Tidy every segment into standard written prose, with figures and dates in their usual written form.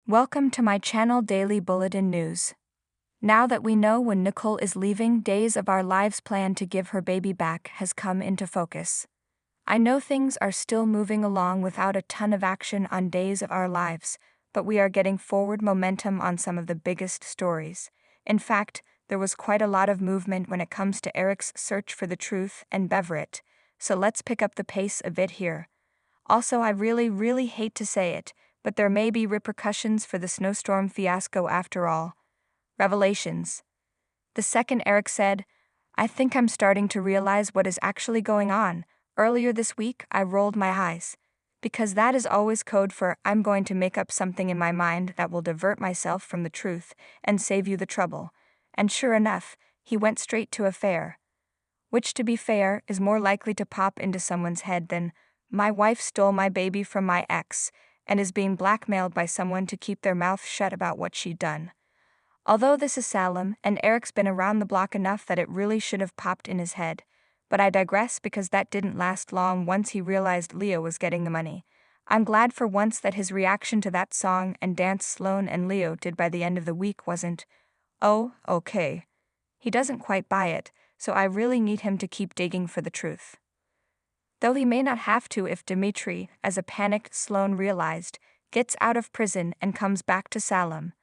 Welcome to my channel Daily Bulletin News. Now that we know when Nicole is leaving, days of our lives plan to give her baby back has come into focus. I know things are still moving along without a ton of action on days of our lives, but we are getting forward momentum on some of the biggest stories. In fact, there was quite a lot of movement when it comes to Eric's search for the truth and Beverett, so let's pick up the pace a bit here. Also, I really hate to say it, but there may be repercussions for the snowstorm fiasco after all. Revelations. The second Eric said, "I think I'm starting to realize what is actually going on." Earlier this week, I rolled my eyes. Because that is always code for I'm going to make up something in my mind that will divert myself from the truth and save you the trouble. And sure enough, he went straight to affair. Which, to be fair, is more likely to pop into someone's head than, "My wife stole my baby from my ex," and is being blackmailed by someone to keep their mouth shut about what she'd done. Although this is Salem, and Eric's been around the block enough that it really should have popped in his head. But I digress because that didn't last long once he realized Leo was getting the money. I'm glad for once that his reaction to that song and dance Sloan and Leo did by the end of the week wasn't, "Oh, okay." He doesn't quite buy it, so I really need him to keep digging for the truth. Though he may not have to if Dimitri, as a panicked Sloan realized, gets out of prison and comes back to Salem.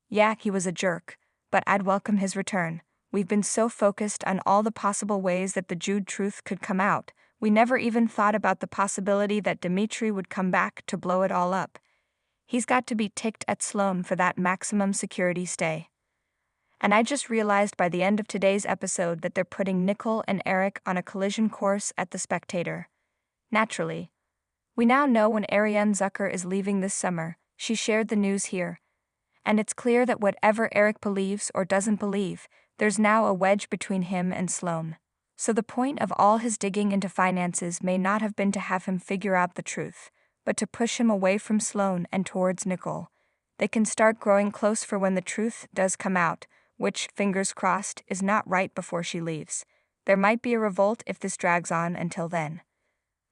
Yeah, he was a jerk, but I'd welcome his return. We've been so focused on all the possible ways that the Jude truth could come out, we never even thought about the possibility that Dimitri would come back to blow it all up. He's got to be ticked at Sloan for that maximum security stay. And I just realized by the end of today's episode that they're putting Nicole and Eric on a collision course at The Spectator. Naturally. We now know when Ariane Zucker is leaving this summer. She shared the news here. And it's clear that whatever Eric believes or doesn't believe, there's now a wedge between him and Sloan. So the point of all his digging into finances may not have been to have him figure out the truth, but to push him away from Sloan and towards Nicole. They can start growing close for when the truth does come out, which, fingers crossed, is not right before she leaves. There might be a revolt if this drags on until then.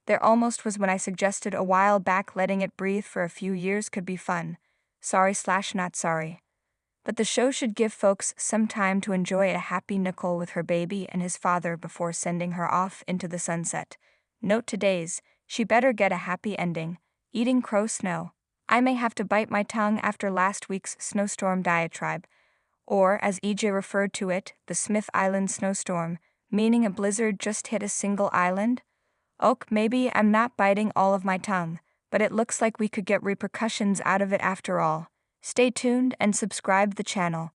There almost was when I suggested a while back letting it breathe for a few years could be fun. Sorry/not sorry. But the show should give folks some time to enjoy a happy Nicole with her baby and his father before sending her off into the sunset. Note today's, she better get a happy ending. Eating crow snow. I may have to bite my tongue after last week's snowstorm diatribe. Or, as EJ referred to it, the Smith Island snowstorm, meaning a blizzard just hit a single island? Och, maybe I'm not biting all of my tongue, but it looks like we could get repercussions out of it after all. Stay tuned and subscribe the channel.